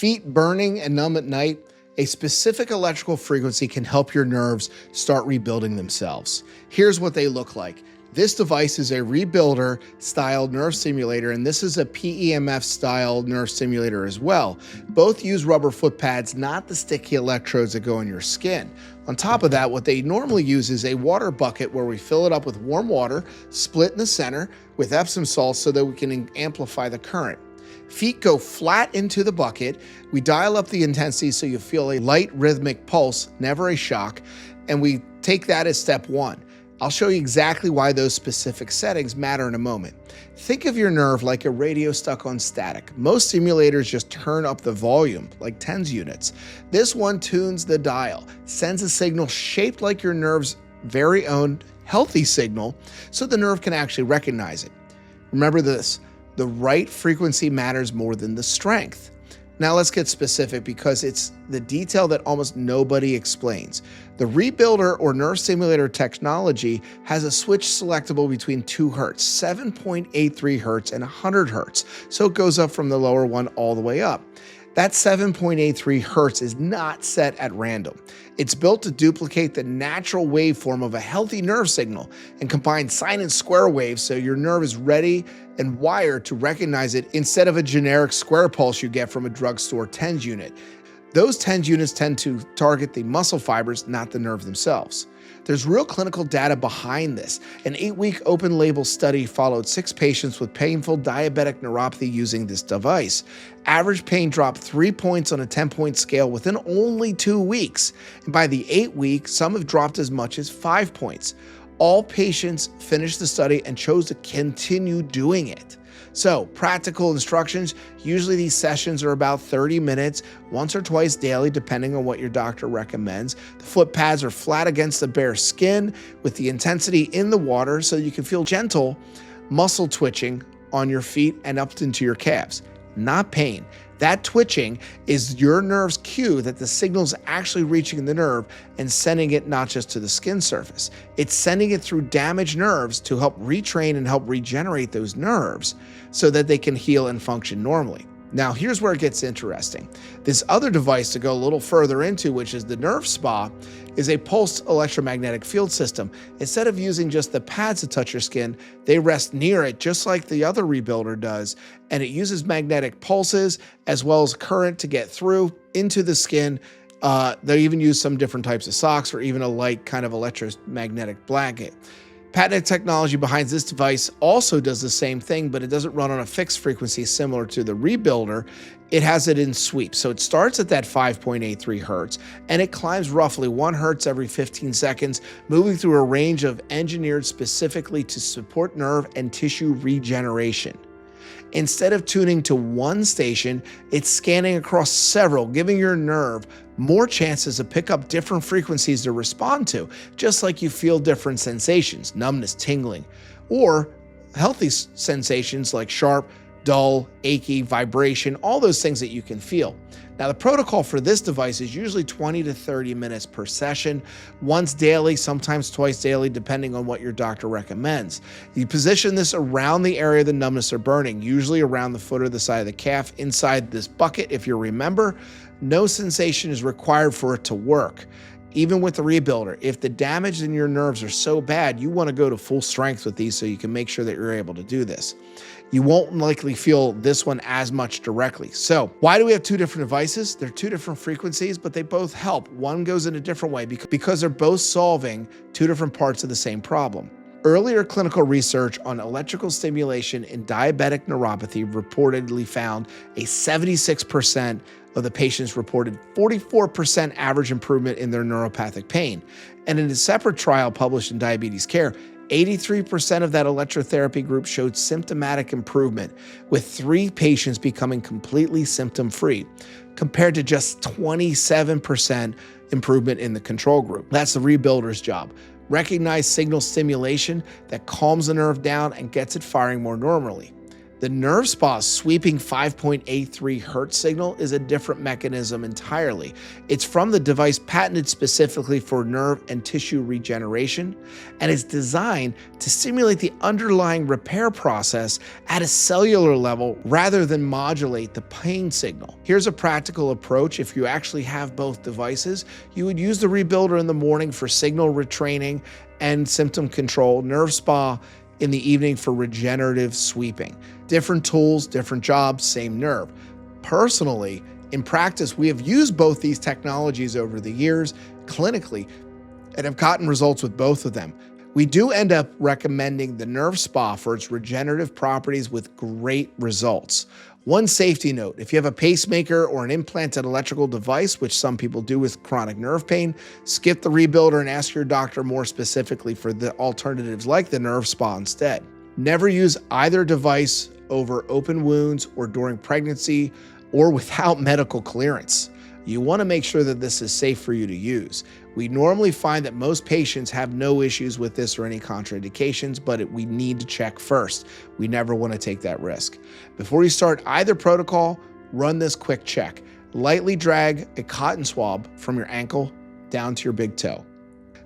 Feet burning and numb at night, a specific electrical frequency can help your nerves start rebuilding themselves. Here's what they look like. This device is a Rebuilder-style nerve stimulator, and this is a PEMF-style nerve stimulator as well. Both use rubber foot pads, not the sticky electrodes that go in your skin. On top of that, what they normally use is a water bucket where we fill it up with warm water, split in the center with Epsom salts so that we can amplify the current. Feet go flat into the bucket. We dial up the intensity so you feel a light rhythmic pulse, never a shock, and we take that as step one. I'll show you exactly why those specific settings matter in a moment. Think of your nerve like a radio stuck on static. Most stimulators just turn up the volume, like tens units. This one tunes the dial, sends a signal shaped like your nerve's very own healthy signal, so the nerve can actually recognize it. Remember this, the right frequency matters more than the strength. Now let's get specific because it's the detail that almost nobody explains. The Rebuilder or nerve stimulator technology has a switch selectable between 2 Hz, 7.83 Hz, and 100 Hz, so it goes up from the lower one all the way up. That 7.83 Hz is not set at random. It's built to duplicate the natural waveform of a healthy nerve signal and combine sine and square waves so your nerve is ready and wired to recognize it instead of a generic square pulse you get from a drugstore tens unit. Those tens units tend to target the muscle fibers, not the nerve themselves. There's real clinical data behind this. An 8-week open-label study followed 6 patients with painful diabetic neuropathy using this device. Average pain dropped 3 points on a 10-point scale within only 2 weeks. And by the 8th week, some have dropped as much as 5 points. All patients finished the study and chose to continue doing it. So, practical instructions, usually these sessions are about 30 minutes, once or twice daily, depending on what your doctor recommends. The foot pads are flat against the bare skin with the intensity in the water so you can feel gentle muscle twitching on your feet and up into your calves, not pain. That twitching is your nerve's cue that the signal is actually reaching the nerve and sending it not just to the skin surface. It's sending it through damaged nerves to help retrain and help regenerate those nerves so that they can heal and function normally. Now, here's where it gets interesting. This other device to go a little further into, which is the Nerve Spa, is a pulsed electromagnetic field system. Instead of using just the pads to touch your skin, they rest near it just like the other Rebuilder does, and it uses magnetic pulses as well as current to get through into the skin. They even use some different types of socks or even a light kind of electromagnetic blanket. Patented technology behind this device also does the same thing, but it doesn't run on a fixed frequency similar to the Rebuilder. It has it in sweeps. So it starts at that 5.83 Hz and it climbs roughly 1 Hz every 15 seconds, moving through a range of engineered specifically to support nerve and tissue regeneration. Instead of tuning to one station, it's scanning across several, giving your nerve more chances to pick up different frequencies to respond to, just like you feel different sensations, numbness, tingling, or healthy sensations like sharp, dull, achy, vibration, all those things that you can feel. Now, the protocol for this device is usually 20 to 30 minutes per session, once daily, sometimes twice daily, depending on what your doctor recommends. You position this around the area of the numbness or burning, usually around the foot or the side of the calf, inside this bucket. If you remember, no sensation is required for it to work. Even with the Rebuilder, if the damage in your nerves are so bad, you want to go to full strength with these so you can make sure that you're able to do this. You won't likely feel this one as much directly. So why do we have 2 different devices? They're 2 different frequencies, but they both help. One goes in a different way because they're both solving 2 different parts of the same problem. Earlier clinical research on electrical stimulation in diabetic neuropathy reportedly found a 76% of the patients reported 44% average improvement in their neuropathic pain. And in a separate trial published in Diabetes Care, 83% of that electrotherapy group showed symptomatic improvement, with 3 patients becoming completely symptom-free, compared to just 27% improvement in the control group. That's the Rebuilder's job. Recognize signal stimulation that calms the nerve down and gets it firing more normally. The nerve spa's sweeping 5.83 hertz signal is a different mechanism entirely. It's from the device patented specifically for nerve and tissue regeneration, and is designed to stimulate the underlying repair process at a cellular level rather than modulate the pain signal. Here's a practical approach. If you actually have both devices, you would use the Rebuilder in the morning for signal retraining and symptom control, nerve spa in the evening for regenerative sweeping. Different tools, different jobs, same nerve. Personally, in practice, we have used both these technologies over the years clinically and have gotten results with both of them. We do end up recommending the nerve spa for its regenerative properties with great results. One safety note: if you have a pacemaker or an implanted electrical device, which some people do with chronic nerve pain, skip the Rebuilder and ask your doctor more specifically for the alternatives like the nerve spa instead. Never use either device over open wounds or during pregnancy or without medical clearance. You want to make sure that this is safe for you to use. We normally find that most patients have no issues with this or any contraindications, but we need to check first. We never want to take that risk. Before you start either protocol, run this quick check. Lightly drag a cotton swab from your ankle down to your big toe.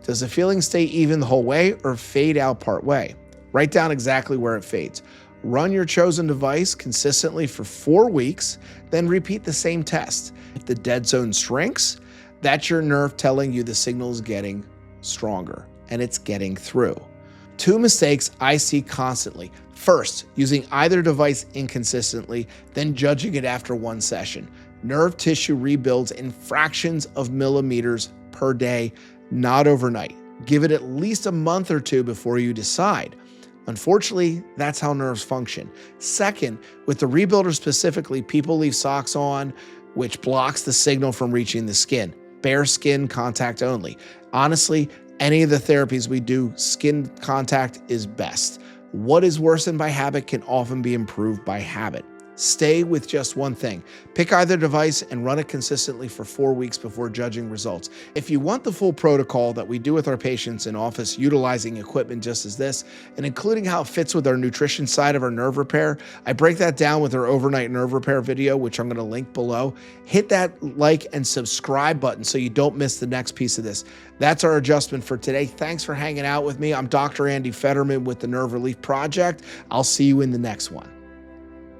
Does the feeling stay even the whole way or fade out part way? Write down exactly where it fades. Run your chosen device consistently for 4 weeks, then repeat the same test. If the dead zone shrinks, that's your nerve telling you the signal is getting stronger and it's getting through. 2 mistakes I see constantly. First, using either device inconsistently, then judging it after one session. Nerve tissue rebuilds in fractions of millimeters per day, not overnight. Give it at least a month or 2 before you decide. Unfortunately, that's how nerves function. Second, with the Rebuilder specifically, people leave socks on, which blocks the signal from reaching the skin. Bare skin contact only. Honestly, any of the therapies we do, skin contact is best. What is worsened by habit can often be improved by habit. Stay with just one thing. Pick either device and run it consistently for 4 weeks before judging results. If you want the full protocol that we do with our patients in office, utilizing equipment just as this, and including how it fits with our nutrition side of our nerve repair, I break that down with our overnight nerve repair video, which I'm going to link below. Hit that like and subscribe button so you don't miss the next piece of this. That's our adjustment for today. Thanks for hanging out with me. I'm Dr. Andy Fetterman with the Nerve Relief Project. I'll see you in the next one.